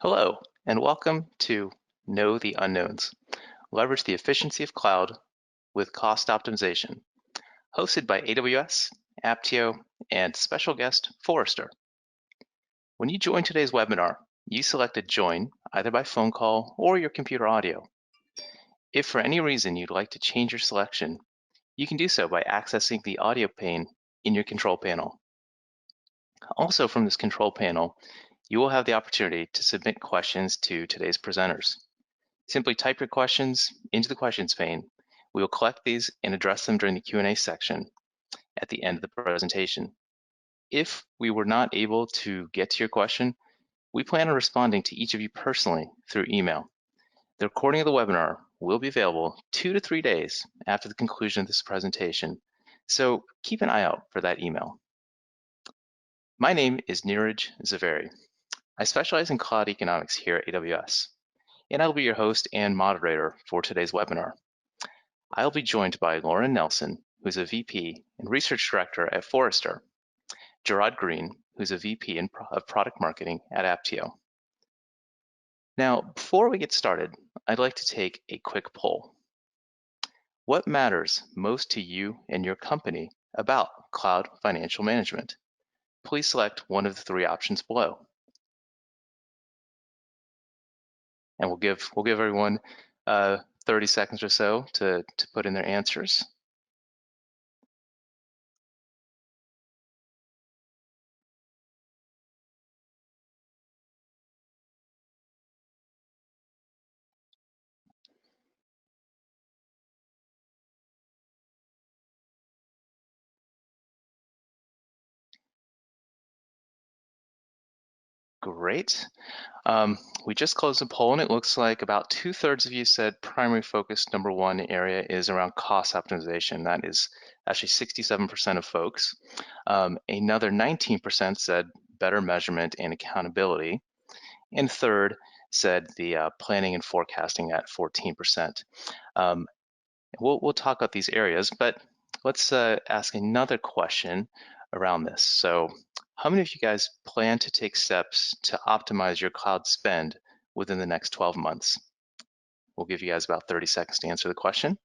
Hello, and welcome to Know the Unknowns. Leverage the efficiency of cloud with cost optimization, hosted by AWS, Apptio, and special guest Forrester. When you join today's webinar, you selected Join either by phone call or your computer audio. If for any reason you'd like to change your selection, you can do so by accessing the audio pane in your control panel. Also from this control panel, you will have the opportunity to submit questions to today's presenters. Simply type your questions into the questions pane. We will collect these and address them during the Q&A section at the end of the presentation. If we were not able to get to your question, we plan on responding to each of you personally through email. The recording of the webinar will be available 2 to 3 days after the conclusion of this presentation, so keep an eye out for that email. My name is Neeraj Zaveri. I specialize in cloud economics here at AWS, and I'll be your host and moderator for today's webinar. I'll be joined by Lauren Nelson, who's a VP and Research Director at Forrester, Gerard Green, who's a VP of Product Marketing at Apptio. Now, before we get started, I'd like to take a quick poll. What matters most to you and your company about cloud financial management? Please select one of the 3 options below. And we'll give everyone 30 seconds or so to put in their answers. Great. We just closed the poll, and it looks like about 2/3 of you said primary focus number 1 area is around cost optimization. That is actually 67% of folks. Another 19% said better measurement and accountability. And third said the planning and forecasting at 14%. We'll talk about these areas, but let's ask another question around this. So how many of you guys plan to take steps to optimize your cloud spend within the next 12 months? We'll give you guys about 30 seconds to answer the question.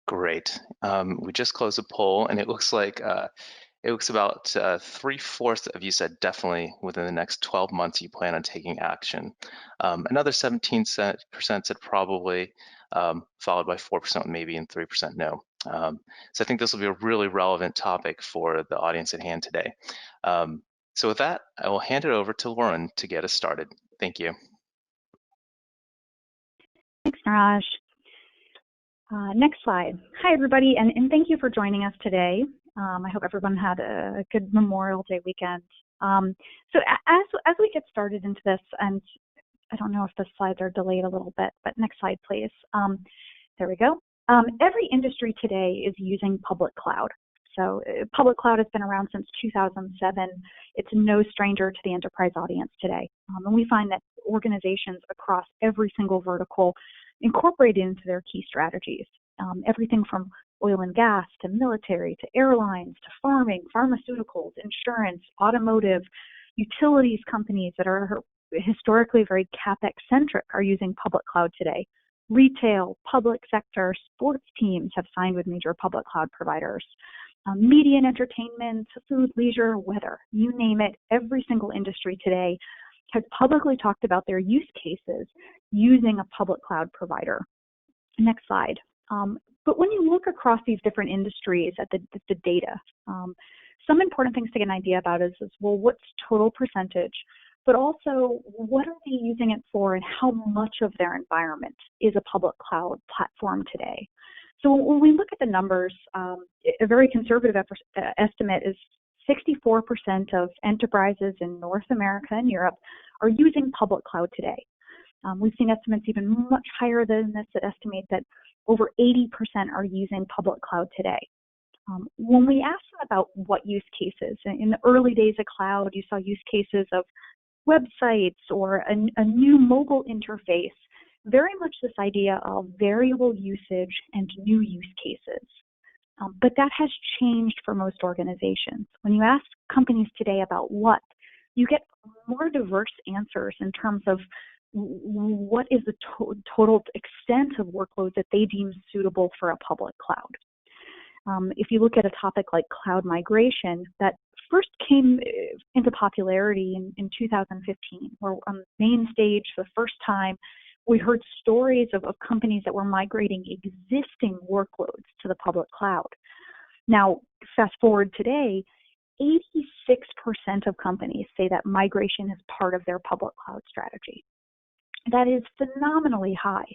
Great. We just closed the poll, and it looks like about 3/4 of you said definitely within the next 12 months you plan on taking action. Another 17% said probably, followed by 4% maybe and 3% no. So I think this will be a really relevant topic for the audience at hand today. So with that, I will hand it over to Lauren to get us started. Thank you. Thanks, Neeraj. Next slide. Hi, everybody, and thank you for joining us today. I hope everyone had a good Memorial Day weekend. So as we get started into this, and I don't know if the slides are delayed a little bit, but next slide, please. There we go. Every industry today is using public cloud. So public cloud has been around since 2007. It's no stranger to the enterprise audience today. And we find that organizations across every single vertical incorporate into their key strategies. Everything from oil and gas to military to airlines to farming, pharmaceuticals, insurance, automotive, utilities companies that are historically very CapEx centric are using public cloud today. Retail, public sector, sports teams have signed with major public cloud providers. Media and entertainment, food, leisure, weather, you name it, every single industry today has publicly talked about their use cases using a public cloud provider. Next slide. But when you look across these different industries at the data, some important things to get an idea about is well, what's total percentage, but also what are they using it for and how much of their environment is a public cloud platform today. So when we look at the numbers, a very conservative estimate is 64% of enterprises in North America and Europe are using public cloud today. We've seen estimates even much higher than this that estimate that over 80% are using public cloud today. When we asked them about what use cases, in the early days of cloud, you saw use cases of websites or a new mobile interface, very much this idea of variable usage and new use cases. But that has changed for most organizations. When you ask companies today about what, you get more diverse answers in terms of what is the total extent of workload that they deem suitable for a public cloud. If you look at a topic like cloud migration, that first came into popularity in 2015, where on the main stage for the first time, we heard stories of companies that were migrating existing workloads to the public cloud. Now, fast forward today, 86% of companies say that migration is part of their public cloud strategy. That is phenomenally high.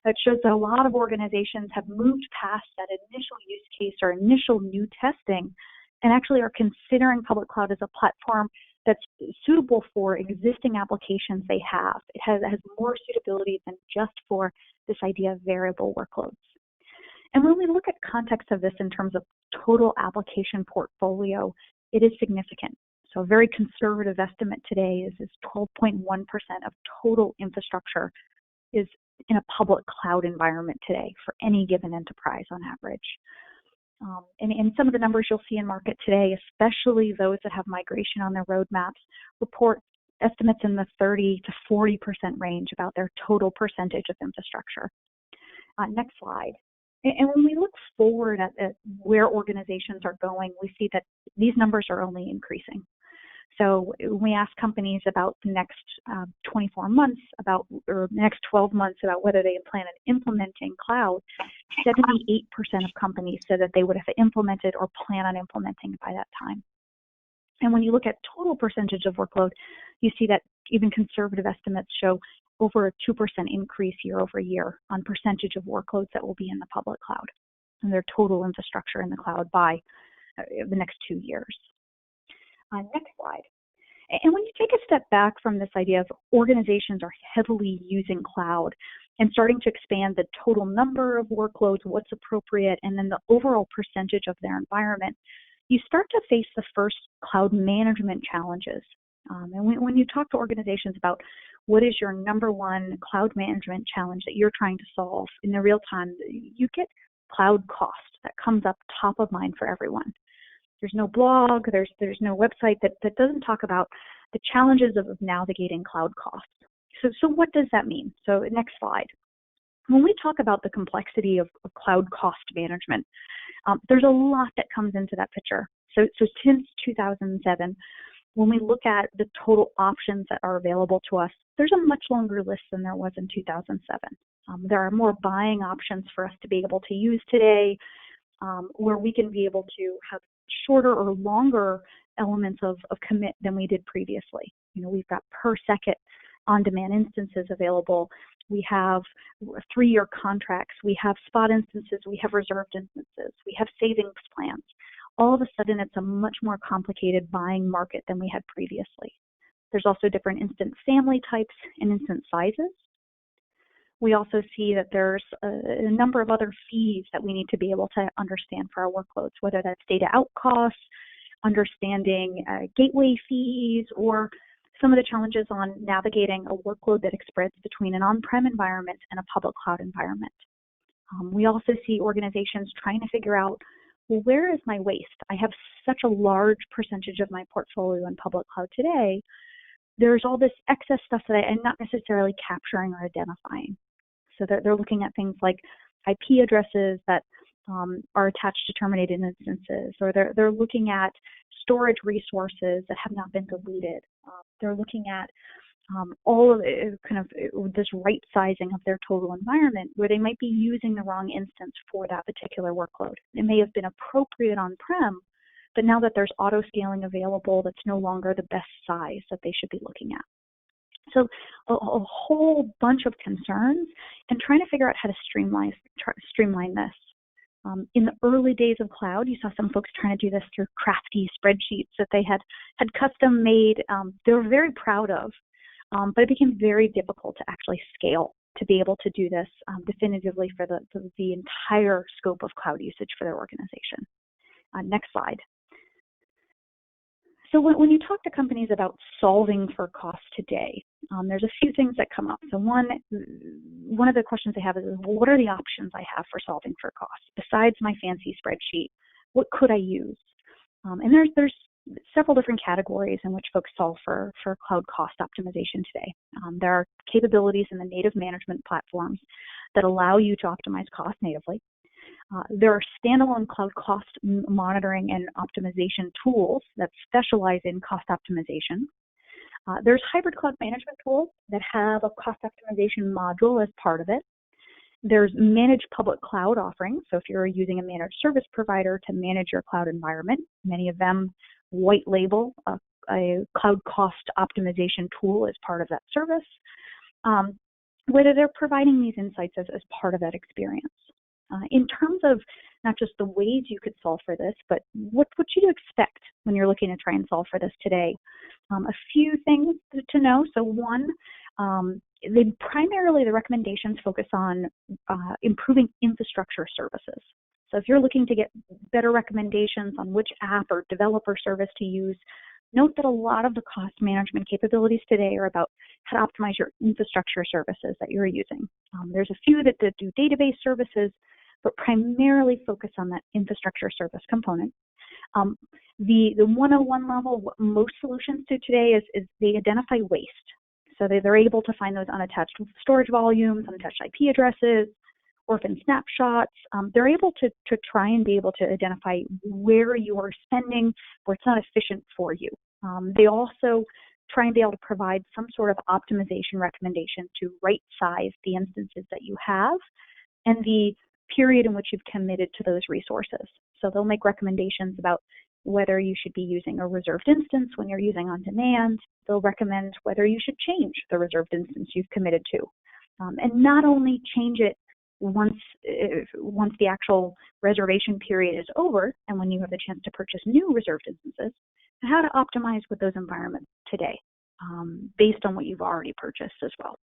That shows that a lot of organizations have moved past that initial use case or initial new testing and actually are considering public cloud as a platform that's suitable for existing applications they have. It has more suitability than just for this idea of variable workloads. And when we look at context of this in terms of total application portfolio, it is significant. So a very conservative estimate today is 12.1% of total infrastructure is in a public cloud environment today for any given enterprise on average. And some of the numbers you'll see in market today, especially those that have migration on their roadmaps, report estimates in the 30 to 40% range about their total percentage of infrastructure. Next slide. And when we look forward at where organizations are going, we see that these numbers are only increasing. So when we ask companies about the next 24 months, or next 12 months about whether they plan on implementing cloud, 78% of companies said that they would have implemented or plan on implementing by that time. And when you look at total percentage of workload, you see that even conservative estimates show over a 2% increase year over year on percentage of workloads that will be in the public cloud and their total infrastructure in the cloud by the next 2 years. Next slide. And when you take a step back from this idea of organizations are heavily using cloud and starting to expand the total number of workloads, what's appropriate, and then the overall percentage of their environment, you start to face the first cloud management challenges. And when you talk to organizations about what is your number one cloud management challenge that you're trying to solve in the real time, you get cloud cost that comes up top of mind for everyone. There's no blog, there's no website that doesn't talk about the challenges of navigating cloud costs. So what does that mean? So next slide. When we talk about the complexity of cloud cost management, there's a lot that comes into that picture. So since 2007, when we look at the total options that are available to us, there's a much longer list than there was in 2007. There are more buying options for us to be able to use today, where we can be able to have shorter or longer elements of commit than we did previously. You know, we've got per second on-demand instances available. We have 3-year contracts. We have spot instances. We have reserved instances. We have savings plans. All of a sudden, it's a much more complicated buying market than we had previously. There's also different instance family types and instance sizes. We also see that there's a number of other fees that we need to be able to understand for our workloads, whether that's data out costs, understanding gateway fees, or some of the challenges on navigating a workload that spreads between an on-prem environment and a public cloud environment. We also see organizations trying to figure out, well, where is my waste? I have such a large percentage of my portfolio in public cloud today. There's all this excess stuff that I'm not necessarily capturing or identifying. So they're looking at things like IP addresses that are attached to terminated instances, or they're looking at storage resources that have not been deleted. They're looking at all of kind of this right sizing of their total environment, where they might be using the wrong instance for that particular workload. It may have been appropriate on-prem, but now that there's auto scaling available, that's no longer the best size that they should be looking at. So a whole bunch of concerns, and trying to figure out how to streamline this. In the early days of cloud, you saw some folks trying to do this through crafty spreadsheets that they had custom made. They were very proud of. but it became very difficult to actually scale to be able to do this definitively for the entire scope of cloud usage for their organization. Next slide. So when you talk to companies about solving for cost today, there's a few things that come up. So one of the questions they have is, well, what are the options I have for solving for cost? Besides my fancy spreadsheet, what could I use? And there's several different categories in which folks solve for cloud cost optimization today. There are capabilities in the native management platforms that allow you to optimize cost natively. There are standalone cloud cost monitoring and optimization tools that specialize in cost optimization. There's hybrid cloud management tools that have a cost optimization module as part of it. There's managed public cloud offerings. So if you're using a managed service provider to manage your cloud environment, many of them white label a cloud cost optimization tool as part of that service, whether they're providing these insights as part of that experience. In terms of not just the ways you could solve for this, but what should you expect when you're looking to try and solve for this today? A few things to know. So one, the recommendations focus on improving infrastructure services. So if you're looking to get better recommendations on which app or developer service to use, note that a lot of the cost management capabilities today are about how to optimize your infrastructure services that you're using. There's a few that do database services, but primarily focus on that infrastructure service component. The 101 level, what most solutions do today is they identify waste. So they're able to find those unattached storage volumes, unattached IP addresses, orphan snapshots. They're able to try and be able to identify where you are spending, where it's not efficient for you. They also try and be able to provide some sort of optimization recommendation to right size the instances that you have and the period in which you've committed to those resources. So they'll make recommendations about whether you should be using a reserved instance when you're using on demand. They'll recommend whether you should change the reserved instance you've committed to. And not only change it once the actual reservation period is over and when you have the chance to purchase new reserved instances, and how to optimize with those environments today based on what you've already purchased as well.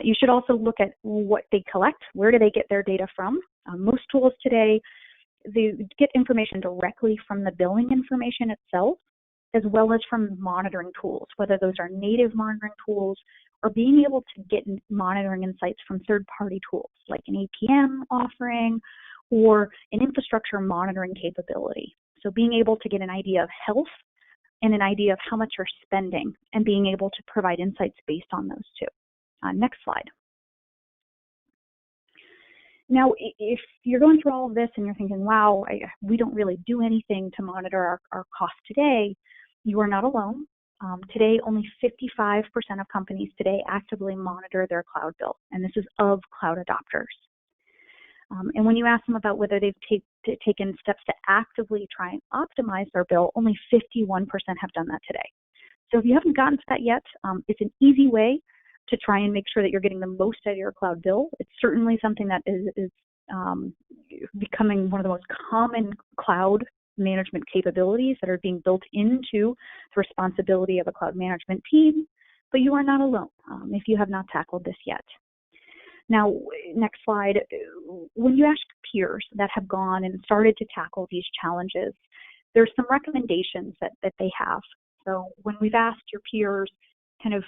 You should also look at what they collect. Where do they get their data from? Most tools today, they get information directly from the billing information itself, as well as from monitoring tools, whether those are native monitoring tools or being able to get monitoring insights from third-party tools like an APM offering or an infrastructure monitoring capability. So being able to get an idea of health and an idea of how much you're spending and being able to provide insights based on those two. Next slide. Now, if you're going through all of this and you're thinking, wow, we don't really do anything to monitor our costs today, you are not alone. Today, only 55% of companies today actively monitor their cloud bill, and this is of cloud adopters. And when you ask them about whether they've taken steps to actively try and optimize their bill, only 51% have done that today. So if you haven't gotten to that yet, it's an easy way to try and make sure that you're getting the most out of your cloud bill. It's certainly something that is becoming one of the most common cloud management capabilities that are being built into the responsibility of a cloud management team, but you are not alone if you have not tackled this yet. Now, next slide. When you ask peers that have gone and started to tackle these challenges, there's some recommendations that they have. So when we've asked your peers kind of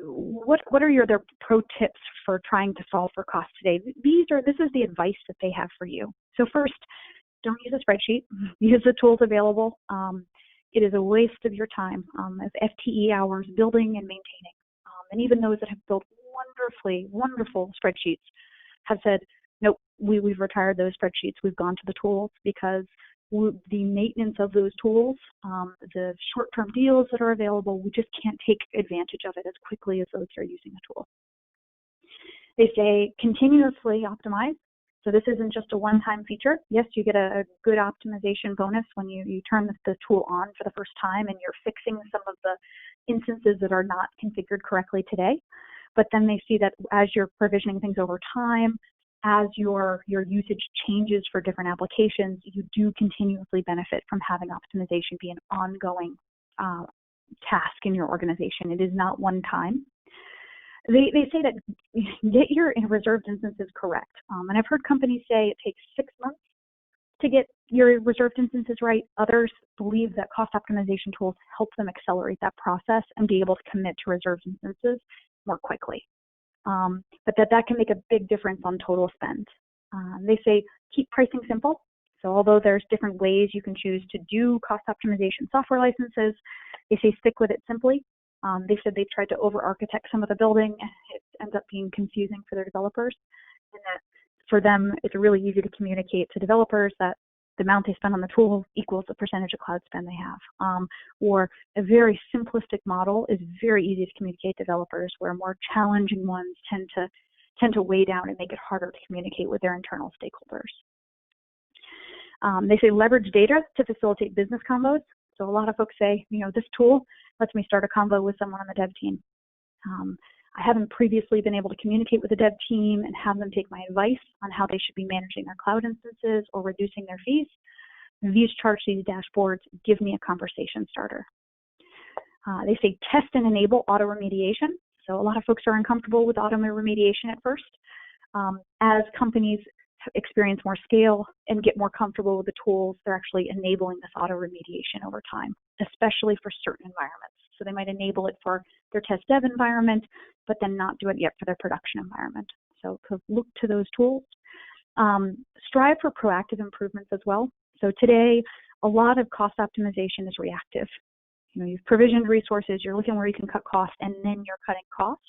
what are their pro tips for trying to solve for cost today, this is the advice that they have for you. So first, don't use a spreadsheet. Use the tools available. It is a waste of your time of FTE hours building and maintaining. And even those that have built wonderful spreadsheets have said, nope, we've retired those spreadsheets. We've gone to the tools because the maintenance of those tools, the short-term deals that are available, we just can't take advantage of it as quickly as those who are using the tool. They say continuously optimize. So this isn't just a one-time feature. Yes, you get a good optimization bonus when you turn the tool on for the first time and you're fixing some of the instances that are not configured correctly today. But then they see that as you're provisioning things over time, as your usage changes for different applications, you do continuously benefit from having optimization be an ongoing task in your organization. It is not one time. They say that get your reserved instances correct. And I've heard companies say it takes 6 months to get your reserved instances right. Others believe that cost optimization tools help them accelerate that process and be able to commit to reserved instances more quickly. But that can make a big difference on total spend. They say keep pricing simple. So although there's different ways you can choose to do cost optimization software licenses, they say stick with it simply. They said they tried to over-architect some of the building. It ends up being confusing for their developers, and that for them, it's really easy to communicate to developers that the amount they spend on the tool equals the percentage of cloud spend they have. Or a very simplistic model is very easy to communicate to developers, where more challenging ones tend to weigh down and make it harder to communicate with their internal stakeholders. They say leverage data to facilitate business combos. So a lot of folks say, this tool lets me start a convo with someone on the dev team. I haven't previously been able to communicate with the dev team and have them take my advice on how they should be managing their cloud instances or reducing their fees. These charts, these dashboards give me a conversation starter. They say test and enable auto remediation. So a lot of folks are uncomfortable with auto remediation at first. As companies experience more scale and get more comfortable with the tools, they're actually enabling this auto remediation over time, especially for certain environments. So they might enable it for their test dev environment, but then not do it yet for their production environment. So look to those tools. Strive for proactive improvements as well. So today, a lot of cost optimization is reactive. You've provisioned resources, you're looking where you can cut costs, and then you're cutting costs.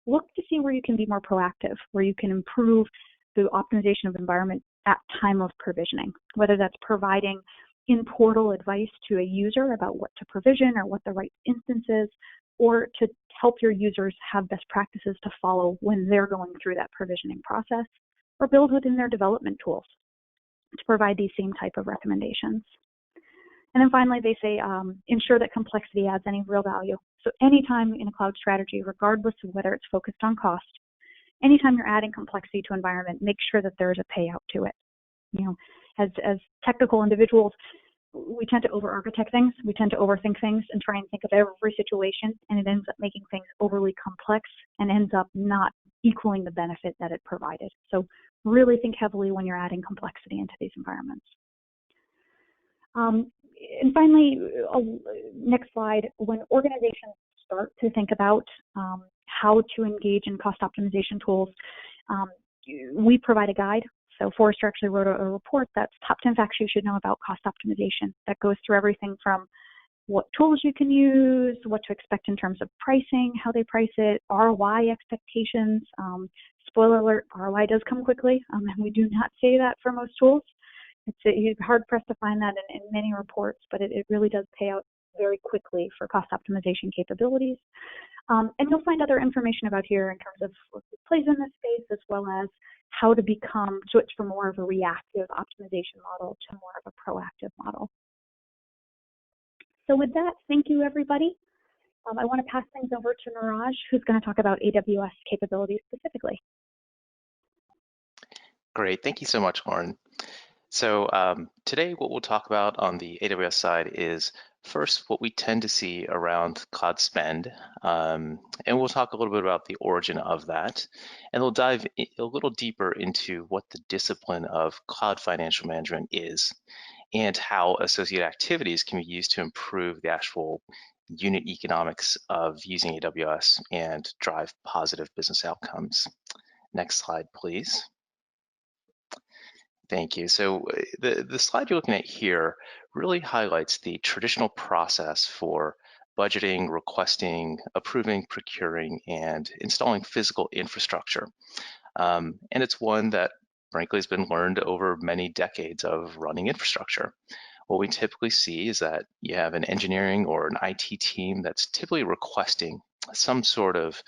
Look to see where you can be more proactive, where you can improve the optimization of environment at time of provisioning, whether that's providing in-portal advice to a user about what to provision or what the right instance is, or to help your users have best practices to follow when they're going through that provisioning process, or build within their development tools to provide these same type of recommendations. And then finally, they say ensure that complexity adds any real value. So anytime in a cloud strategy, regardless of whether it's focused on cost, anytime you're adding complexity to environment, make sure that there's a payout to it. As technical individuals, we tend to over-architect things, we tend to overthink things and try and think of every situation, and it ends up making things overly complex and ends up not equaling the benefit that it provided. So really think heavily when you're adding complexity into these environments. And finally, next slide, when organizations start to think about how to engage in cost optimization tools, we provide a guide. So Forrester actually wrote a report that's top 10 facts you should know about cost optimization that goes through everything from what tools you can use, what to expect in terms of pricing, how they price it, ROI expectations. Spoiler alert, ROI does come quickly, and we do not say that for most tools. It's hard pressed to find that in many reports, but it really does pay out very quickly for cost optimization capabilities. And you'll find other information about here in terms of what plays in this space, as well as how to switch from more of a reactive optimization model to more of a proactive model. So with that, thank you, everybody. I want to pass things over to Niraj, who's going to talk about AWS capabilities specifically. Great, thank you so much, Lauren. So today what we'll talk about on the AWS side is first what we tend to see around cloud spend, and we'll talk a little bit about the origin of that, and we'll dive a little deeper into what the discipline of cloud financial management is and how associated activities can be used to improve the actual unit economics of using AWS and drive positive business outcomes. Next slide, please. Thank you. So the slide you're looking at here really highlights the traditional process for budgeting, requesting, approving, procuring, and installing physical infrastructure. And it's one that frankly has been learned over many decades of running infrastructure. What we typically see is that you have an engineering or an IT team that's typically requesting some sort of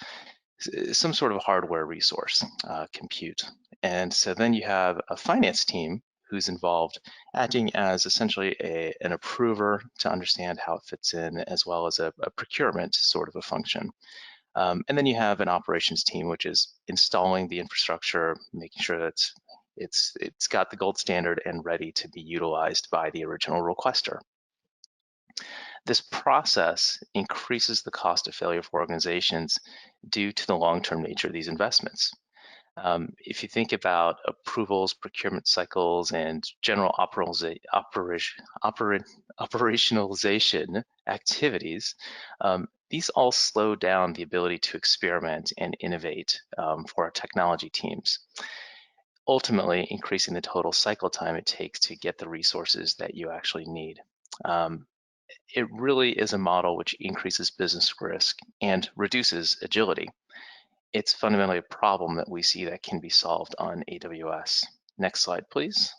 hardware resource, compute. And so then you have a finance team who's involved acting as essentially an approver to understand how it fits in, as well as a procurement sort of a function. And then you have an operations team, which is installing the infrastructure, making sure that it's got the gold standard and ready to be utilized by the original requester. This process increases the cost of failure for organizations due to the long-term nature of these investments. If you think about approvals, procurement cycles, and general operationalization activities, these all slow down the ability to experiment and innovate for our technology teams, ultimately increasing the total cycle time it takes to get the resources that you actually need. It really is a model which increases business risk and reduces agility. It's fundamentally a problem that we see that can be solved on AWS. Next slide, please.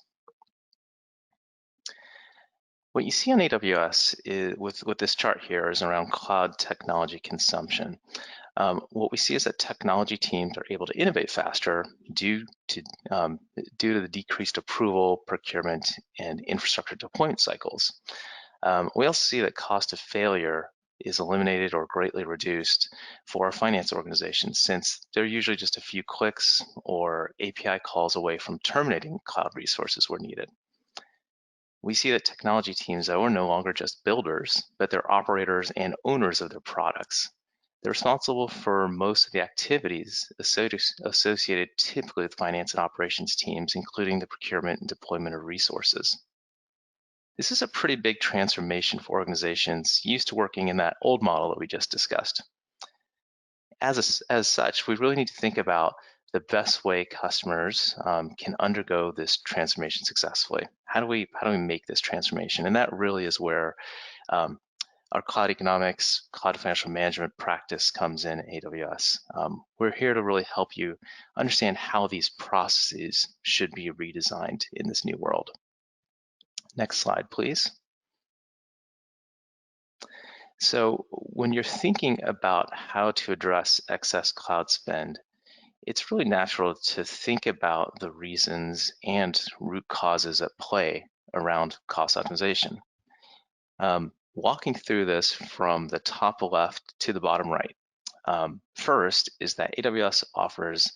What you see on AWS is, with this chart here, is around cloud technology consumption. What we see is that technology teams are able to innovate faster due to the decreased approval, procurement, and infrastructure deployment cycles. We also see that cost of failure is eliminated or greatly reduced for our finance organizations, since they're usually just a few clicks or API calls away from terminating cloud resources where needed. We see that technology teams, though, are no longer just builders, but they're operators and owners of their products. They're responsible for most of the activities associated typically with finance and operations teams, including the procurement and deployment of resources. This is a pretty big transformation for organizations used to working in that old model that we just discussed. As such, we really need to think about the best way customers can undergo this transformation successfully. How do we make this transformation? And that really is where our cloud economics, cloud financial management practice comes in at AWS. We're here to really help you understand how these processes should be redesigned in this new world. Next slide, please. So when you're thinking about how to address excess cloud spend, it's really natural to think about the reasons and root causes at play around cost optimization. Walking through this from the top left to the bottom right. First is that AWS offers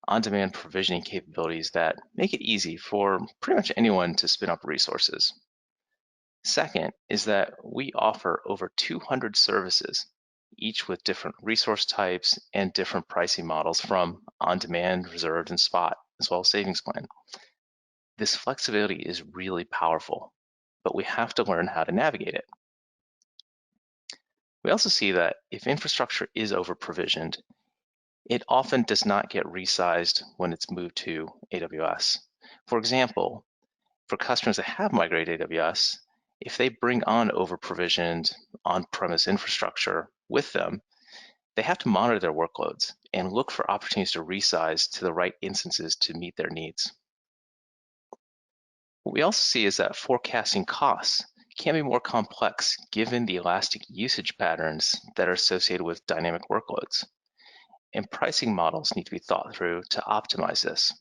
on-demand provisioning capabilities that make it easy for pretty much anyone to spin up resources. Second is that we offer over 200 services, each with different resource types and different pricing models, from on-demand, reserved, and spot, as well as savings plan. This flexibility is really powerful, but we have to learn how to navigate it. We also see that if infrastructure is over-provisioned, it often does not get resized when it's moved to AWS. For example, for customers that have migrated to AWS, if they bring on over-provisioned on-premise infrastructure with them, they have to monitor their workloads and look for opportunities to resize to the right instances to meet their needs. What we also see is that forecasting costs can be more complex given the elastic usage patterns that are associated with dynamic workloads. And pricing models need to be thought through to optimize this.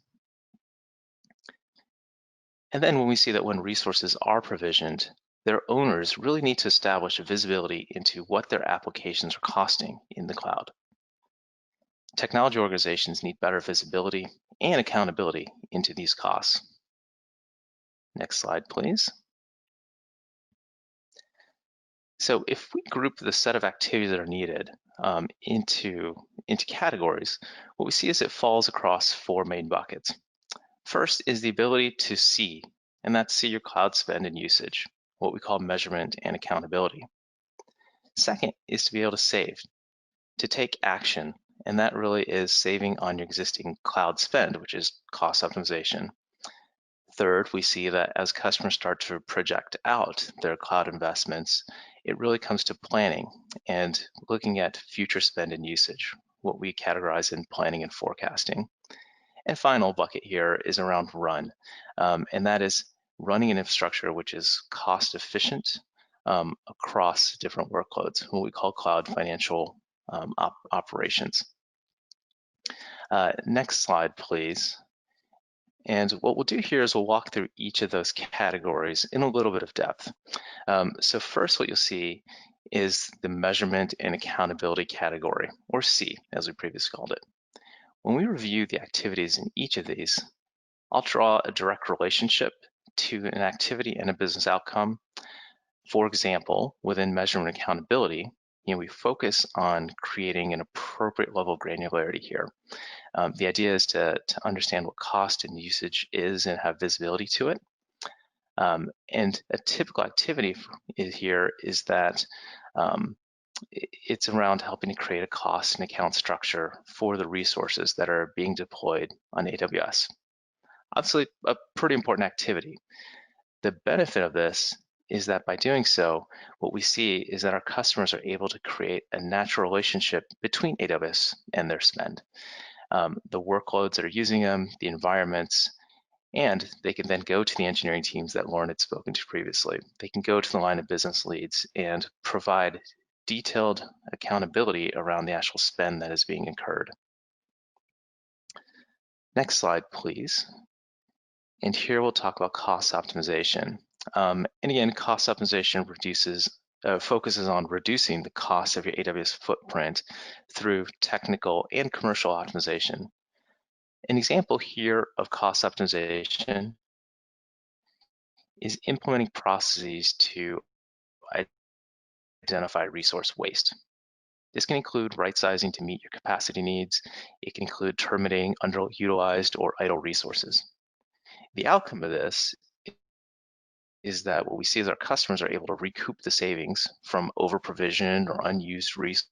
And then when we see that when resources are provisioned, their owners really need to establish visibility into what their applications are costing in the cloud. Technology organizations need better visibility and accountability into these costs. Next slide, please. So if we group the set of activities that are needed into categories, what we see is it falls across 4 main buckets. First is the ability to see, and that's see your cloud spend and usage, what we call measurement and accountability. Second is to be able to save, to take action, and that really is saving on your existing cloud spend, which is cost optimization. Third, we see that as customers start to project out their cloud investments, it really comes to planning and looking at future spend and usage, what we categorize in planning and forecasting. And final bucket here is around run, and that is running an infrastructure which is cost efficient across different workloads, what we call cloud financial operations. Next slide, please. And what we'll do here is we'll walk through each of those categories in a little bit of depth. So first, what you'll see is the measurement and accountability category, or C, as we previously called it. When we review the activities in each of these, I'll draw a direct relationship to an activity and a business outcome. For example, within measurement accountability, we focus on creating an appropriate level of granularity here. The idea is to understand what cost and usage is and have visibility to it. And a typical activity here is that it's around helping to create a cost and account structure for the resources that are being deployed on AWS. Obviously, a pretty important activity. The benefit of this is that by doing so, what we see is that our customers are able to create a natural relationship between AWS and their spend. The workloads that are using them, the environments, and they can then go to the engineering teams that Lauren had spoken to previously. They can go to the line of business leads and provide detailed accountability around the actual spend that is being incurred. Next slide, please. And here we'll talk about cost optimization. And again, cost optimization focuses on reducing the cost of your AWS footprint through technical and commercial optimization. An example here of cost optimization is implementing processes to identify resource waste. This can include right-sizing to meet your capacity needs. It can include terminating underutilized or idle resources. The outcome of this is that what we see is our customers are able to recoup the savings from over-provisioned or unused resources.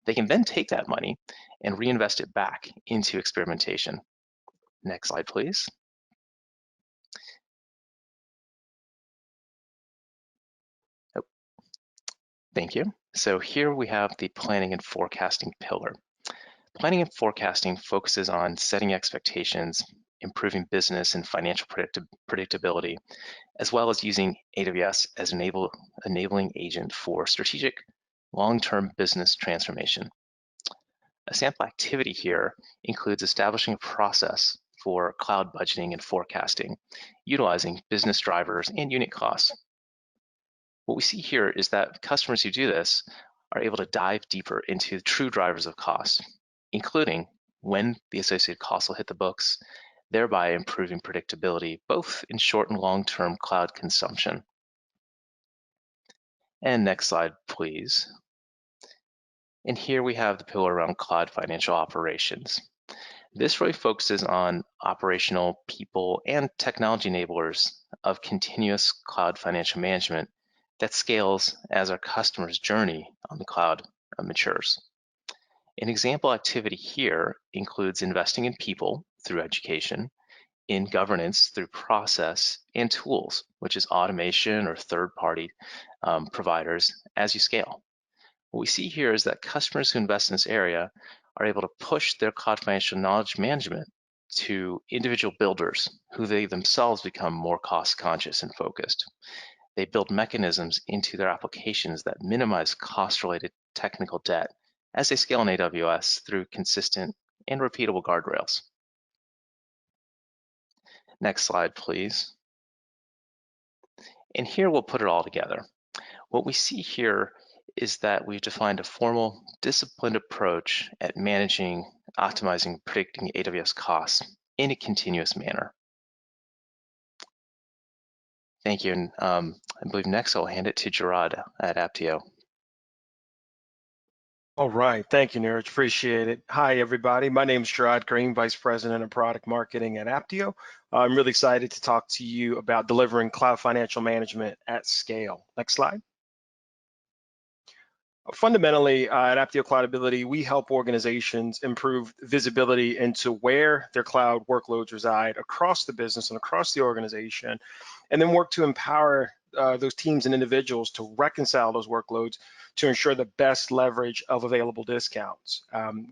They can then take that money and reinvest it back into experimentation. Next slide, please. Oh, thank you. So here we have the planning and forecasting pillar. Planning and forecasting focuses on setting expectations, improving business and financial predictability, as well as using AWS as an enabling agent for strategic long-term business transformation. A sample activity here includes establishing a process for cloud budgeting and forecasting, utilizing business drivers and unit costs. What we see here is that customers who do this are able to dive deeper into the true drivers of cost, including when the associated costs will hit the books, thereby improving predictability, both in short and long-term cloud consumption. And next slide, please. And here we have the pillar around cloud financial operations. This really focuses on operational, people, and technology enablers of continuous cloud financial management that scales as our customers' journey on the cloud matures. An example activity here includes investing in people through education, in governance through process, and tools, which is automation or third-party providers as you scale. What we see here is that customers who invest in this area are able to push their cloud financial knowledge management to individual builders who they themselves become more cost conscious and focused. They build mechanisms into their applications that minimize cost-related technical debt as they scale in AWS through consistent and repeatable guardrails. Next slide, please. And here we'll put it all together. What we see here is that we've defined a formal, disciplined approach at managing, optimizing, predicting AWS costs in a continuous manner. Thank you, and I believe next I'll hand it to Gerard at Apptio. All right, thank you, Neeraj, appreciate it. Hi, everybody. My name is Gerard Green, Vice President of Product Marketing at Apptio. I'm really excited to talk to you about delivering cloud financial management at scale. Next slide. Fundamentally, at Apptio Cloudability, we help organizations improve visibility into where their cloud workloads reside across the business and across the organization, and then work to empower those teams and individuals to reconcile those workloads to ensure the best leverage of available discounts.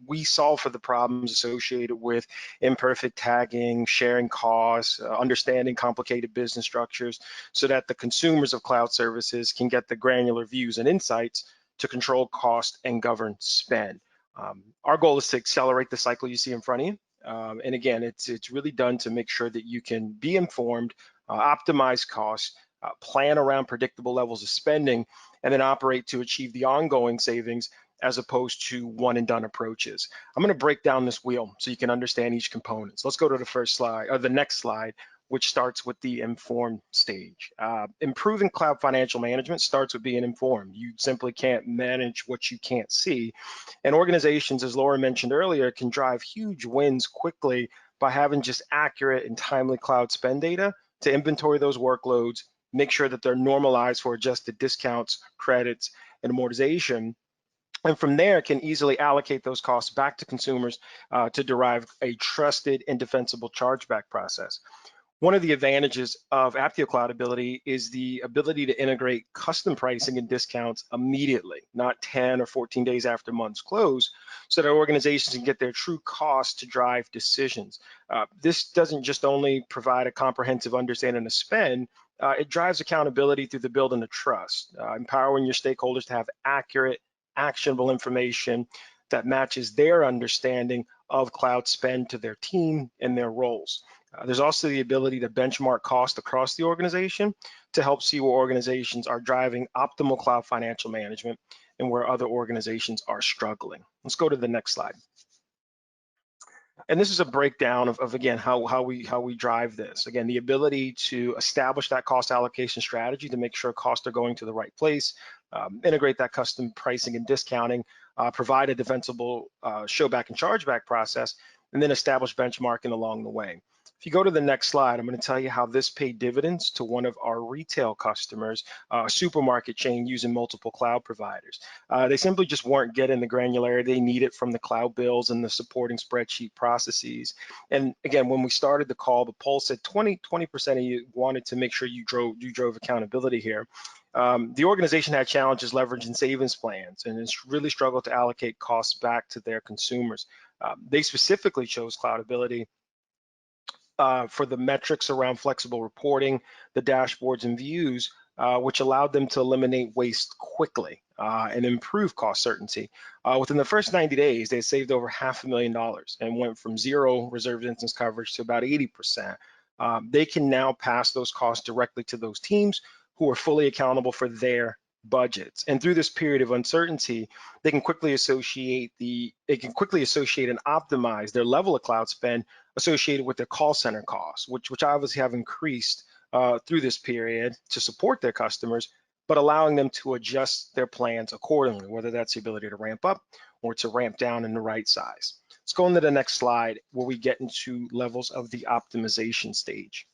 We solve for the problems associated with imperfect tagging, sharing costs, understanding complicated business structures, so that the consumers of cloud services can get the granular views and insights to control cost and govern spend. Our goal is to accelerate the cycle you see in front of you. And again, it's really done to make sure that you can be informed, optimize costs, plan around predictable levels of spending, and then operate to achieve the ongoing savings as opposed to one and done approaches. I'm going to break down this wheel so you can understand each component. So let's go to the first slide, or the next slide, which starts with the informed stage. Improving cloud financial management starts with being informed. You simply can't manage what you can't see. And organizations, as Laura mentioned earlier, can drive huge wins quickly by having just accurate and timely cloud spend data to inventory those workloads, make sure that they're normalized for adjusted discounts, credits, and amortization. And from there, can easily allocate those costs back to consumers to derive a trusted and defensible chargeback process. One of the advantages of Apptio Cloud Ability is the ability to integrate custom pricing and discounts immediately, not 10 or 14 days after months close, so that organizations can get their true cost to drive decisions. This doesn't just only provide a comprehensive understanding of spend, it drives accountability through the building of trust, empowering your stakeholders to have accurate, actionable information that matches their understanding of cloud spend to their team and their roles. There's also the ability to benchmark cost across the organization to help see where organizations are driving optimal cloud financial management and where other organizations are struggling. Let's go to the next slide. And this is a breakdown of again, how we drive this. Again, the ability to establish that cost allocation strategy to make sure costs are going to the right place, integrate that custom pricing and discounting, provide a defensible showback and chargeback process, and then establish benchmarking along the way. If you go to the next slide, I'm going to tell you how this paid dividends to one of our retail customers, a supermarket chain using multiple cloud providers. They simply just weren't getting the granularity they needed from the cloud bills and the supporting spreadsheet processes. And again, when we started the call, the poll said 20% of you wanted to make sure you drove accountability here. The organization had challenges leveraging savings plans and it's really struggled to allocate costs back to their consumers. They specifically chose Cloudability for the metrics around flexible reporting, the dashboards and views, which allowed them to eliminate waste quickly and improve cost certainty. Within the first 90 days, they saved over $500,000 and went from 0 reserved instance coverage to about 80%. They can now pass those costs directly to those teams who are fully accountable for their budgets. And through this period of uncertainty, they can quickly associate and optimize their level of cloud spend associated with their call center costs, which obviously have increased through this period to support their customers, but allowing them to adjust their plans accordingly, whether that's the ability to ramp up or to ramp down in the right size. Let's go into the next slide where we get into levels of the optimization stage.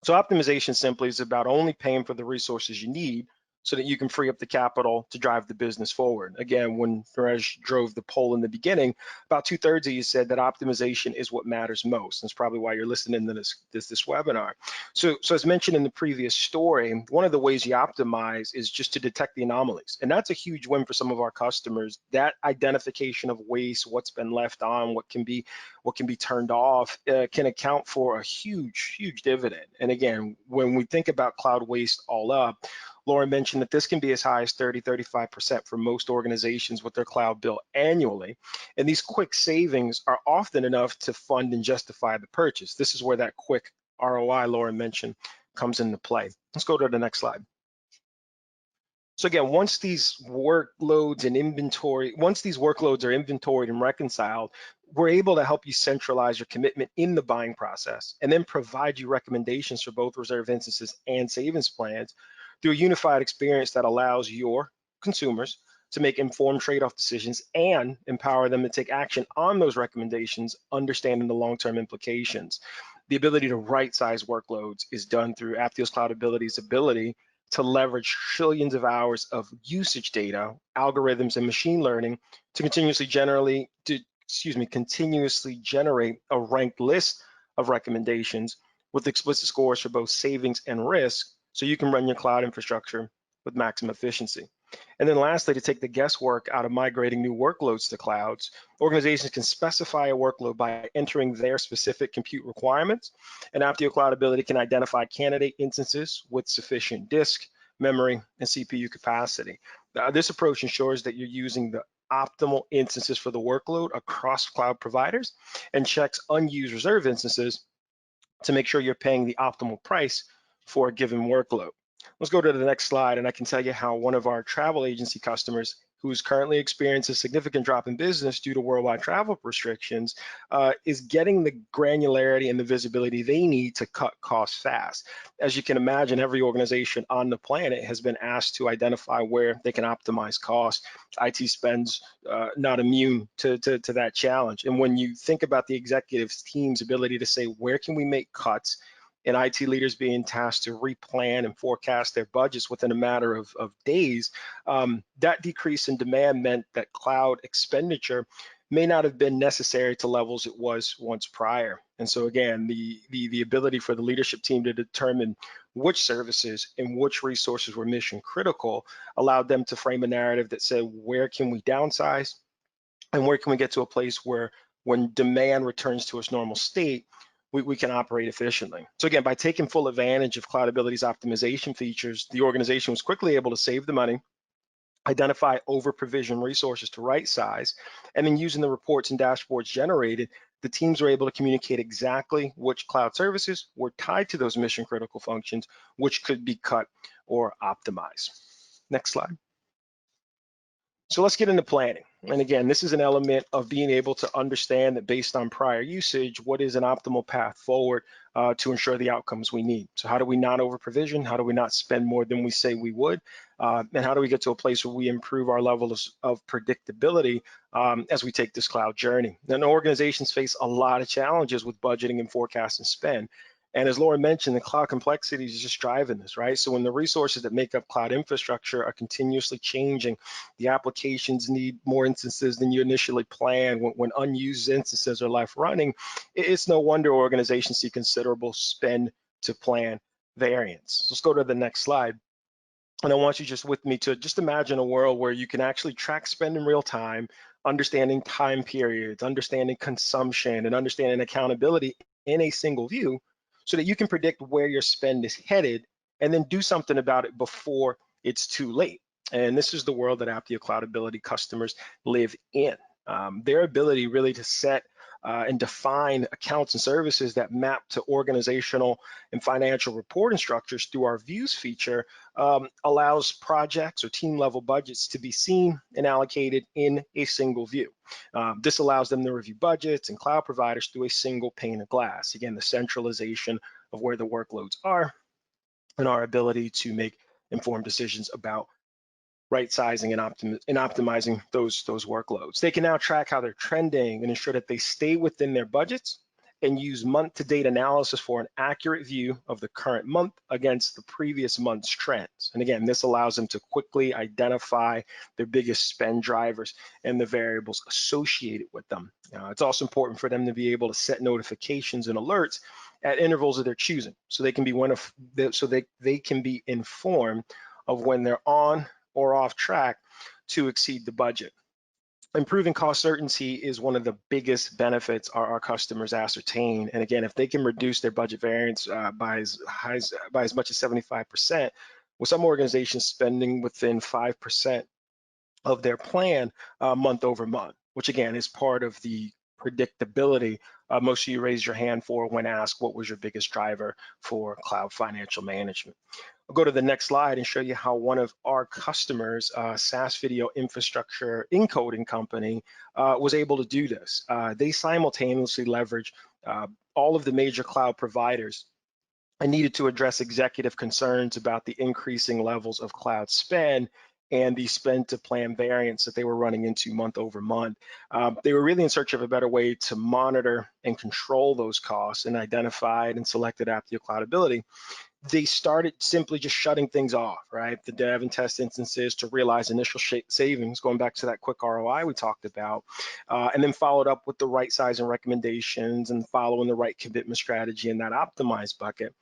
So optimization simply is about only paying for the resources you need so that you can free up the capital to drive the business forward. Again, when Naresh drove the poll in the beginning, about 2/3 of you said that optimization is what matters most. That's probably why you're listening to this webinar. So as mentioned in the previous story, one of the ways you optimize is just to detect the anomalies. And that's a huge win for some of our customers. That identification of waste, what's been left on, what can be turned off, can account for a huge dividend. And again, when we think about cloud waste all up, Laura mentioned that this can be as high as 30–35% for most organizations with their cloud bill annually. And these quick savings are often enough to fund and justify the purchase. This is where that quick ROI Laura mentioned comes into play. Let's go to the next slide. So again, once these workloads are inventoried and reconciled, we're able to help you centralize your commitment in the buying process and then provide you recommendations for both reserve instances and savings plans through a unified experience that allows your consumers to make informed trade-off decisions and empower them to take action on those recommendations, understanding the long-term implications. The ability to right-size workloads is done through Apptio's Cloudability's ability to leverage trillions of hours of usage data, algorithms, and machine learning to continuously generate a ranked list of recommendations with explicit scores for both savings and risk, so you can run your cloud infrastructure with maximum efficiency. And then lastly, to take the guesswork out of migrating new workloads to clouds, organizations can specify a workload by entering their specific compute requirements, and Apptio Cloudability can identify candidate instances with sufficient disk, memory, and CPU capacity. This approach ensures that you're using the optimal instances for the workload across cloud providers and checks unused reserve instances to make sure you're paying the optimal price for a given workload. Let's go to the next slide, and I can tell you how one of our travel agency customers who's currently experiencing a significant drop in business due to worldwide travel restrictions is getting the granularity and the visibility they need to cut costs fast. As you can imagine, every organization on the planet has been asked to identify where they can optimize costs. IT spends not immune to that challenge. And when you think about the executive team's ability to say, where can we make cuts, and IT leaders being tasked to replan and forecast their budgets within a matter of days, that decrease in demand meant that cloud expenditure may not have been necessary to levels it was once prior. And so again, the ability for the leadership team to determine which services and which resources were mission critical allowed them to frame a narrative that said, where can we downsize and where can we get to a place where when demand returns to its normal state, we can operate efficiently. So again, by taking full advantage of Cloudability's optimization features, the organization was quickly able to save the money, identify over-provisioned resources to right size, and then using the reports and dashboards generated, the teams were able to communicate exactly which cloud services were tied to those mission critical functions, which could be cut or optimized. Next slide. So let's get into planning. And again, this is an element of being able to understand that based on prior usage, what is an optimal path forward to ensure the outcomes we need. So how do we not over provision? How do we not spend more than we say we would? And how do we get to a place where we improve our level of predictability as we take this cloud journey? And organizations face a lot of challenges with budgeting and forecast and spend. And as Laura mentioned, the cloud complexity is just driving this, right? So when the resources that make up cloud infrastructure are continuously changing, the applications need more instances than you initially planned. When unused instances are left running, it's no wonder organizations see considerable spend to plan variance. Let's go to the next slide. And I want you just with me to just imagine a world where you can actually track spend in real time, understanding time periods, understanding consumption, and understanding accountability in a single view, so that you can predict where your spend is headed and then do something about it before it's too late. And this is the world that Apptio Cloudability customers live in. Their ability really to set and define accounts and services that map to organizational and financial reporting structures through our views feature allows projects or team level budgets to be seen and allocated in a single view. This allows them to review budgets and cloud providers through a single pane of glass. Again, the centralization of where the workloads are and our ability to make informed decisions about right sizing and optimizing those workloads. They can now track how they're trending and ensure that they stay within their budgets and use month-to-date analysis for an accurate view of the current month against the previous month's trends. And again, this allows them to quickly identify their biggest spend drivers and the variables associated with them. It's also important for them to be able to set notifications and alerts at intervals of their choosing, so they can be informed of when they're on or off track to exceed the budget. Improving cost certainty is one of the biggest benefits our customers ascertain. And again, if they can reduce their budget variance by as much as 75%, with some organizations spending within 5% of their plan month over month, which again is part of the predictability most of you raised your hand for when asked what was your biggest driver for cloud financial management. I'll go to the next slide and show you how one of our customers, SaaS video infrastructure encoding company, was able to do this. They simultaneously leveraged all of the major cloud providers and needed to address executive concerns about the increasing levels of cloud spend and the spend to plan variance that they were running into month over month. They were really in search of a better way to monitor and control those costs, and identified and selected Apptio Cloudability. They started simply just shutting things off, right? The dev and test instances to realize initial savings, going back to that quick ROI we talked about, and then followed up with the right size and recommendations and following the right commitment strategy in that optimized bucket.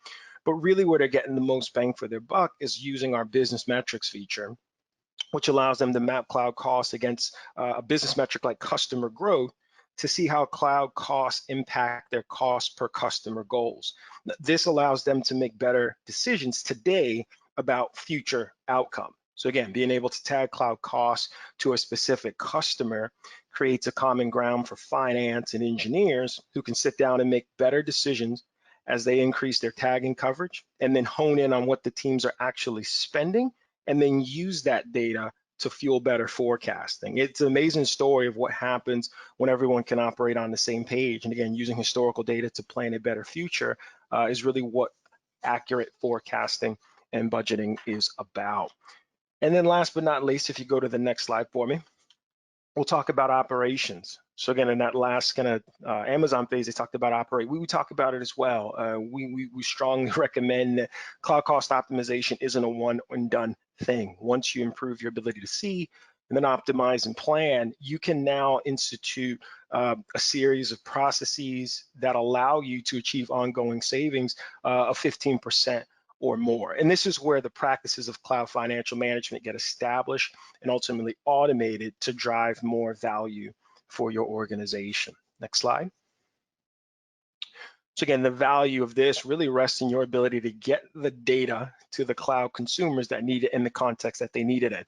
But really where they're getting the most bang for their buck is using our business metrics feature, which allows them to map cloud costs against a business metric like customer growth to see how cloud costs impact their cost per customer goals. This allows them to make better decisions today about future outcome. So again, being able to tag cloud costs to a specific customer creates a common ground for finance and engineers who can sit down and make better decisions as they increase their tagging coverage, and then hone in on what the teams are actually spending, and then use that data to fuel better forecasting. It's an amazing story of what happens when everyone can operate on the same page. And again, using historical data to plan a better future is really what accurate forecasting and budgeting is about. And then last but not least, if you go to the next slide for me, we'll talk about operations. So again, in that last kind of Amazon phase, they talked about operate. We talk about it as well. We strongly recommend that cloud cost optimization isn't a one and done thing. Once you improve your ability to see and then optimize and plan, you can now institute a series of processes that allow you to achieve ongoing savings of 15% or more. And this is where the practices of cloud financial management get established and ultimately automated to drive more value for your organization. Next slide. So again, the value of this really rests in your ability to get the data to the cloud consumers that need it in the context that they need it in.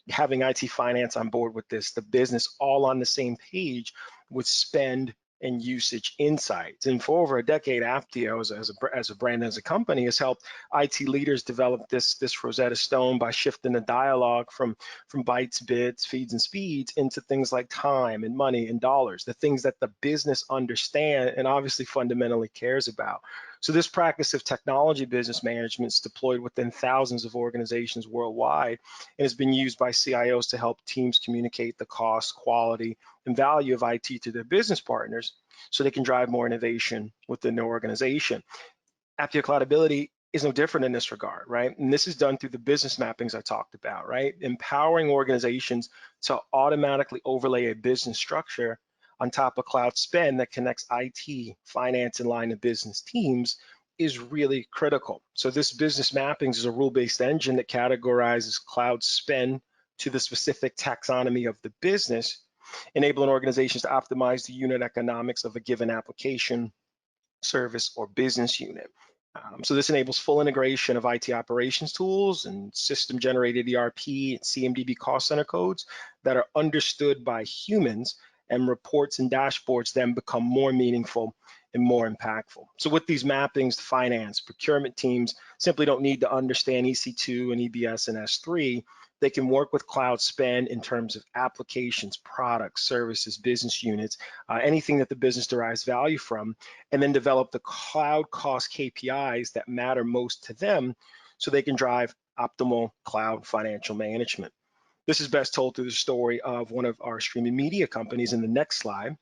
Having IT finance on board with this, the business all on the same page with spend and usage insights. And for over a decade, Apptio as a brand, as a company, has helped IT leaders develop this Rosetta Stone by shifting the dialogue from bytes, bits, feeds, and speeds into things like time and money and dollars, the things that the business understand and obviously fundamentally cares about. So this practice of technology business management is deployed within thousands of organizations worldwide and has been used by CIOs to help teams communicate the cost, quality, and value of IT to their business partners so they can drive more innovation within their organization. Apptio Cloudability is no different in this regard, right? And this is done through the business mappings I talked about, right? Empowering organizations to automatically overlay a business structure on top of cloud spend that connects IT, finance, and line of business teams is really critical. So this business mappings is a rule-based engine that categorizes cloud spend to the specific taxonomy of the business, enabling organizations to optimize the unit economics of a given application, service, or business unit. So this enables full integration of IT operations tools and system-generated ERP and CMDB cost center codes that are understood by humans, and reports and dashboards then become more meaningful and more impactful. So with these mappings, the finance, procurement teams simply don't need to understand EC2 and EBS and S3. They can work with cloud spend in terms of applications, products, services, business units, anything that the business derives value from, and then develop the cloud cost KPIs that matter most to them so they can drive optimal cloud financial management. This is best told through the story of one of our streaming media companies in the next slide,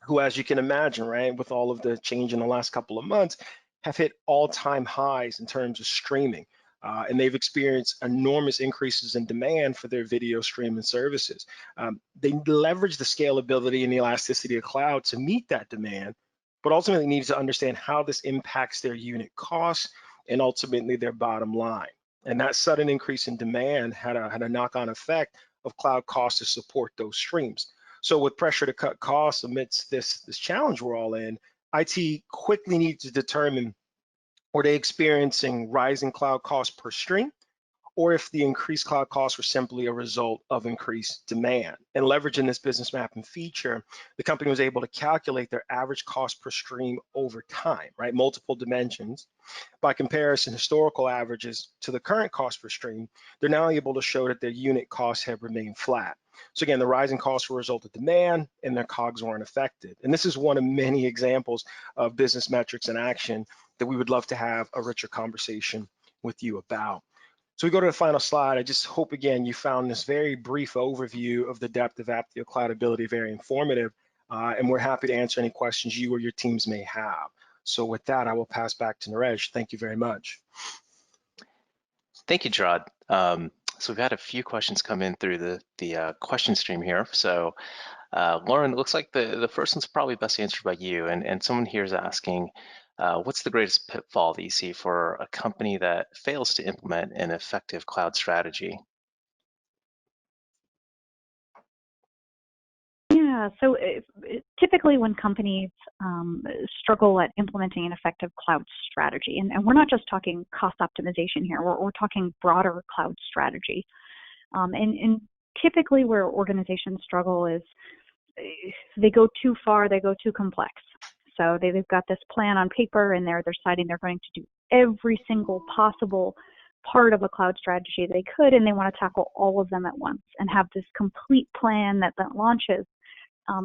who, as you can imagine, right, with all of the change in the last couple of months, have hit all-time highs in terms of streaming. And they've experienced enormous increases in demand for their video streaming services. They leverage the scalability and the elasticity of cloud to meet that demand, but ultimately need to understand how this impacts their unit costs and ultimately their bottom line. And that sudden increase in demand had a knock-on effect of cloud costs to support those streams. So with pressure to cut costs amidst this challenge we're all in, IT quickly needs to determine, were they experiencing rising cloud costs per stream, or if the increased cloud costs were simply a result of increased demand. And leveraging this business mapping feature, the company was able to calculate their average cost per stream over time, right? Multiple dimensions. By comparison, historical averages to the current cost per stream, they're now able to show that their unit costs have remained flat. So again, the rising costs were a result of demand and their COGS weren't affected. And this is one of many examples of business metrics in action that we would love to have a richer conversation with you about. So we go to the final slide. I just hope, again, you found this very brief overview of the depth of Apptio Cloudability very informative, and we're happy to answer any questions you or your teams may have. So with that, I will pass back to Narej. Thank you very much. Thank you, Gerard. So we've had a few questions come in through the question stream here. So Lauren, it looks like the first one's probably best answered by you. And someone here is asking, what's the greatest pitfall that you see for a company that fails to implement an effective cloud strategy? Yeah, so typically when companies struggle at implementing an effective cloud strategy, and we're not just talking cost optimization here, we're talking broader cloud strategy. And typically where organizations struggle is they go too far, they go too complex. So they've got this plan on paper, and they're deciding they're going to do every single possible part of a cloud strategy they could, and they want to tackle all of them at once and have this complete plan that launches.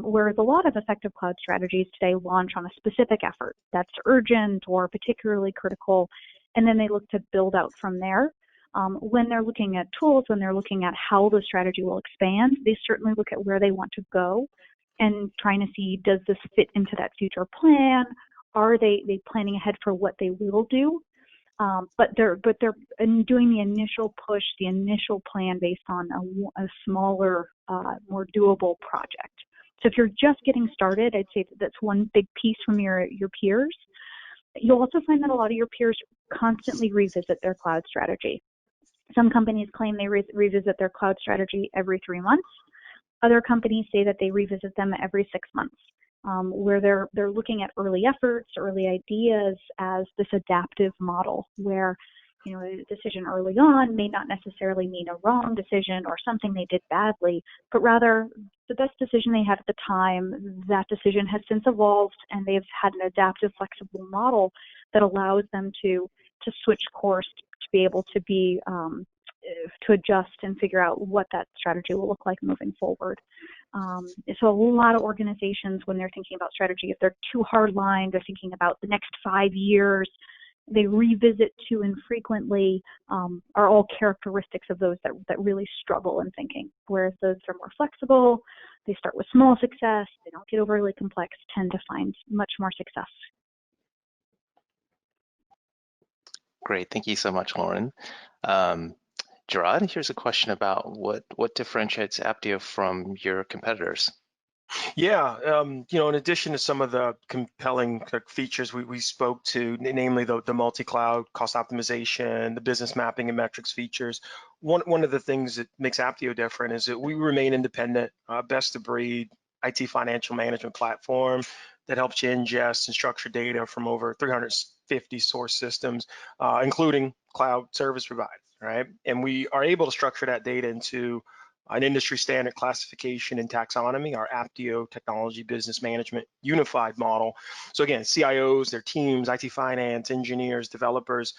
Whereas a lot of effective cloud strategies today launch on a specific effort that's urgent or particularly critical, and then they look to build out from there. When they're looking at tools, when they're looking at how the strategy will expand, they certainly look at where they want to go and trying to see, does this fit into that future plan? Are they planning ahead for what they will do? But they're doing the initial push, the initial plan based on a smaller, more doable project. So if you're just getting started, I'd say that's one big piece from your peers. You'll also find that a lot of your peers constantly revisit their cloud strategy. Some companies claim they revisit their cloud strategy every 3 months. Other companies say that they revisit them every 6 months, where they're looking at early efforts, early ideas as this adaptive model where, you know, a decision early on may not necessarily mean a wrong decision or something they did badly, but rather the best decision they had at the time. That decision has since evolved, and they've had an adaptive, flexible model that allows them to switch course, to be able to be to adjust and figure out what that strategy will look like moving forward. So a lot of organizations, when they're thinking about strategy, if they're too hardline, they're thinking about the next 5 years, they revisit too infrequently, are all characteristics of those that really struggle in thinking. Whereas those that are more flexible, they start with small success, they don't get overly complex, tend to find much more success. Great, thank you so much, Lauren. Gerard, here's a question about what differentiates Apptio from your competitors. Yeah, you know, in addition to some of the compelling features we spoke to, namely the multi-cloud cost optimization, the business mapping and metrics features, one of the things that makes Apptio different is that we remain independent, best of breed IT financial management platform that helps you ingest and structure data from over 350 source systems, including cloud service providers, right? And we are able to structure that data into an industry standard classification and taxonomy, our Apptio Technology Business Management Unified Model. So again, CIOs, their teams, IT finance, engineers, developers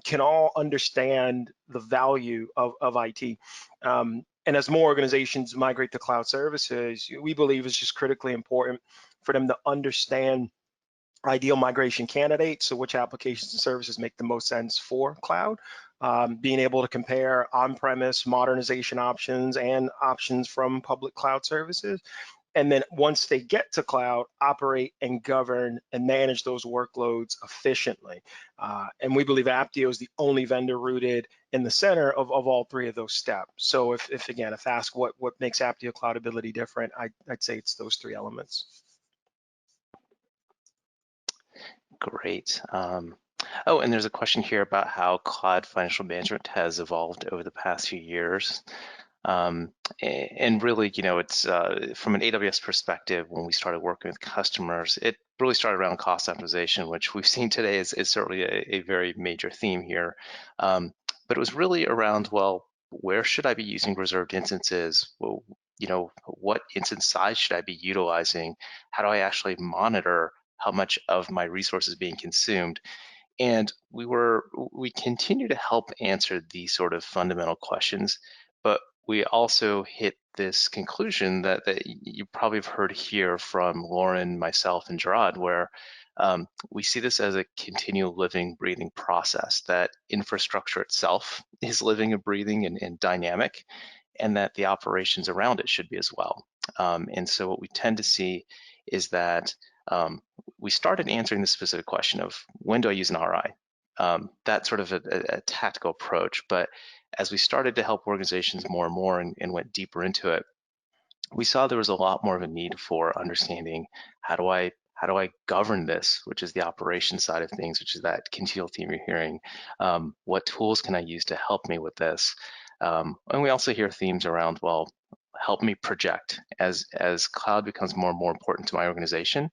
can all understand the value of IT. And as more organizations migrate to cloud services, we believe it's just critically important for them to understand ideal migration candidates, so which applications and services make the most sense for cloud, being able to compare on-premise modernization options and options from public cloud services. And then once they get to cloud, operate and govern and manage those workloads efficiently. And we believe Apptio is the only vendor rooted in the center of all three of those steps. So if asked what makes Apptio Cloudability different, I'd say it's those three elements. Great. Oh, and there's a question here about how cloud financial management has evolved over the past few years. And really, you know, it's from an AWS perspective, when we started working with customers, it really started around cost optimization, which we've seen today is certainly a very major theme here. But it was really around, well, where should I be using reserved instances? Well, you know, what instance size should I be utilizing? How do I actually monitor how much of my resources being consumed? And we continue to help answer these sort of fundamental questions, but we also hit this conclusion that you probably have heard here from Lauren, myself, and Gerard, where we see this as a continual living, breathing process, that infrastructure itself is living and breathing and dynamic, and that the operations around it should be as well. And so what we tend to see is that we started answering the specific question of when do I use an RI? That's sort of a tactical approach, but as we started to help organizations more and more and went deeper into it, we saw there was a lot more of a need for understanding how do I govern this, which is the operation side of things, which is that continual theme you're hearing. What tools can I use to help me with this? And we also hear themes around, well, help me project. As cloud becomes more and more important to my organization,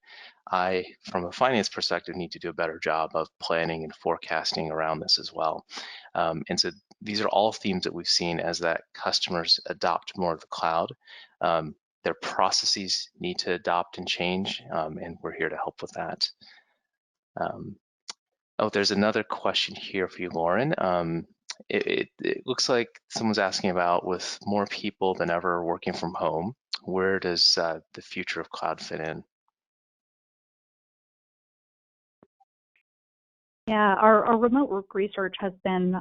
I, from a finance perspective, need to do a better job of planning and forecasting around this as well. And so these are all themes that we've seen as that customers adopt more of the cloud. their processes need to adopt and change, and we're here to help with that. Oh, there's another question here for you, Lauren. It looks like someone's asking about, with more people than ever working from home, where does the future of cloud fit in? Yeah, our remote work research has been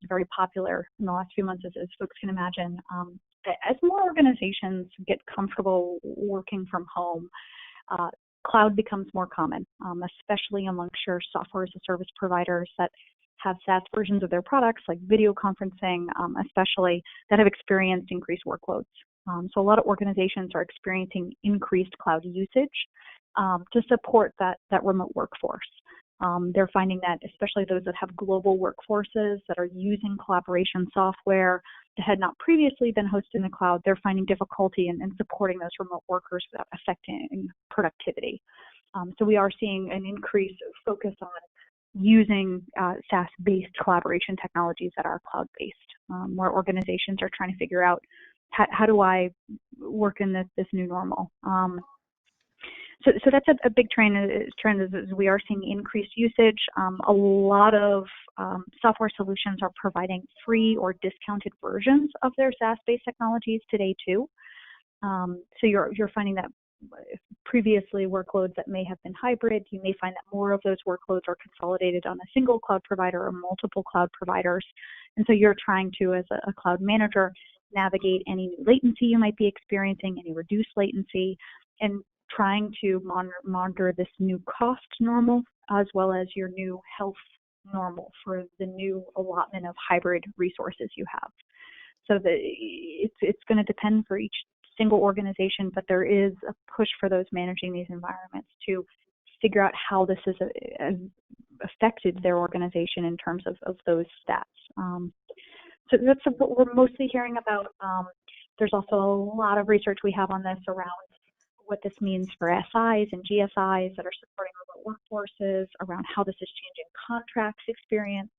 very popular in the last few months, as folks can imagine. As more organizations get comfortable working from home, cloud becomes more common, especially among software as a service providers that have SaaS versions of their products, like video conferencing, especially, that have experienced increased workloads. So a lot of organizations are experiencing increased cloud usage to support that remote workforce. They're finding that, especially those that have global workforces that are using collaboration software that had not previously been hosted in the cloud, they're finding difficulty in supporting those remote workers without affecting productivity. So we are seeing an increased focus on using SaaS-based collaboration technologies that are cloud-based, where organizations are trying to figure out, how do I work in this new normal? So that's a big trend is we are seeing increased usage. A lot of software solutions are providing free or discounted versions of their SaaS-based technologies today too. So you're finding that previously workloads that may have been hybrid, you may find that more of those workloads are consolidated on a single cloud provider or multiple cloud providers. And so you're trying to, as a cloud manager, navigate any new latency you might be experiencing, any reduced latency, and trying to monitor this new cost normal as well as your new health normal for the new allotment of hybrid resources you have. So it's going to depend for each single organization, but there is a push for those managing these environments to figure out how this has affected their organization in terms of those stats. So that's what we're mostly hearing about. There's also a lot of research we have on this around what this means for SIs and GSIs that are supporting remote workforces, around how this is changing contracts experienced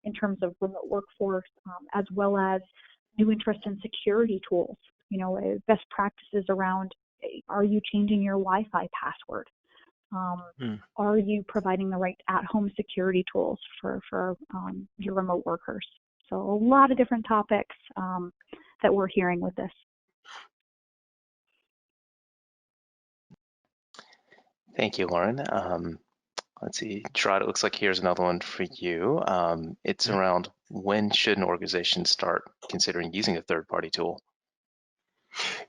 in terms of remote workforce, as well as new interest in security tools. Best practices around, are you changing your Wi-Fi password? Are you providing the right at-home security tools for your remote workers? So a lot of different topics that we're hearing with this. Thank you, Lauren. Let's see, Gerard, it looks like here's another one for you. It's around, when should an organization start considering using a third-party tool?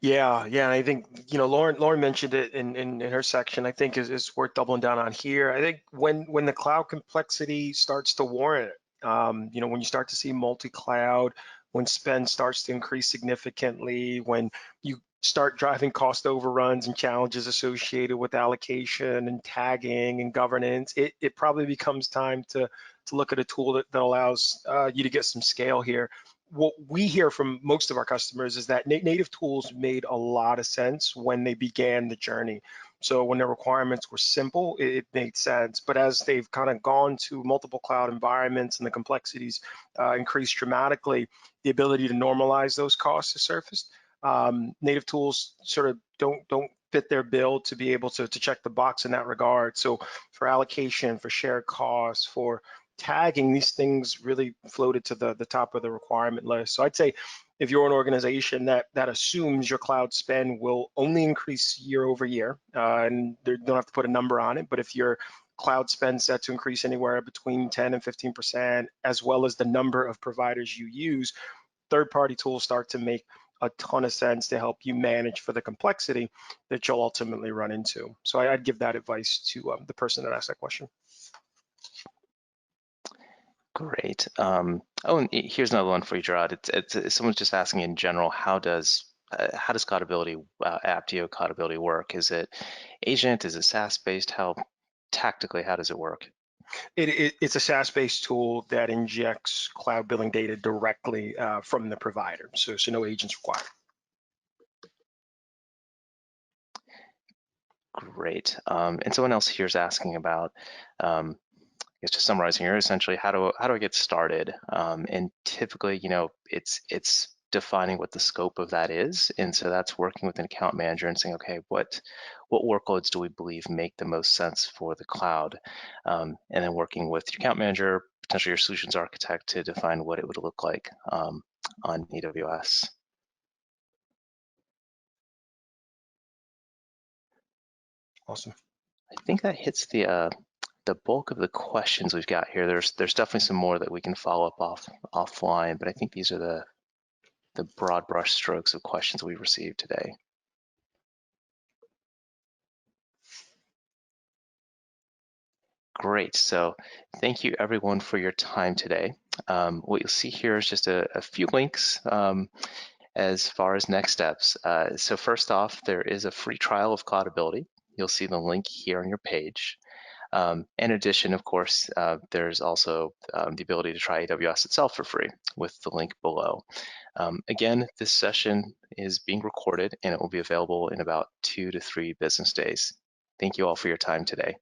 Yeah, I think Lauren mentioned it in her section. I think is worth doubling down on here. I think when the cloud complexity starts to warrant it, when you start to see multi-cloud, when spend starts to increase significantly, when you start driving cost overruns and challenges associated with allocation and tagging and governance, it probably becomes time to look at a tool that allows you to get some scale here. What we hear from most of our customers is that native tools made a lot of sense when they began the journey. So when the requirements were simple, it made sense. But as they've kind of gone to multiple cloud environments and the complexities increased dramatically, the ability to normalize those costs has surfaced. Native tools sort of don't fit their bill to be able to check the box in that regard. So for allocation, for shared costs, for tagging, these things really floated to the top of the requirement list. So I'd say if you're an organization that assumes your cloud spend will only increase year over year, and they don't have to put a number on it, but if your cloud spend set to increase anywhere between 10 and 15%, as well as the number of providers you use, third-party tools start to make a ton of sense to help you manage for the complexity that you'll ultimately run into. So I'd give that advice to the person that asked that question. Great. Oh, and here's another one for you, Gerard. It's someone's just asking in general, how does Cloudability, Apptio Cloudability work? Is it agent? Is it SaaS-based? How does it work? It's a SaaS-based tool that injects cloud billing data directly from the provider, so no agents required. Great. And someone else here is asking about, I guess just summarizing here, essentially, how do I get started? And typically, it's defining what the scope of that is. And so that's working with an account manager and saying, okay, what workloads do we believe make the most sense for the cloud? And then working with your account manager, potentially your solutions architect, to define what it would look like on AWS. Awesome. I think that hits the bulk of the questions we've got here. There's definitely some more that we can follow up offline, but I think these are the broad brush strokes of questions we've received today. Great, so thank you everyone for your time today. What you'll see here is just a few links as far as next steps. So first off, there is a free trial of Cloudability. You'll see the link here on your page. In addition, of course, there's also the ability to try AWS itself for free with the link below. Again, this session is being recorded and it will be available in about 2 to 3 business days. Thank you all for your time today.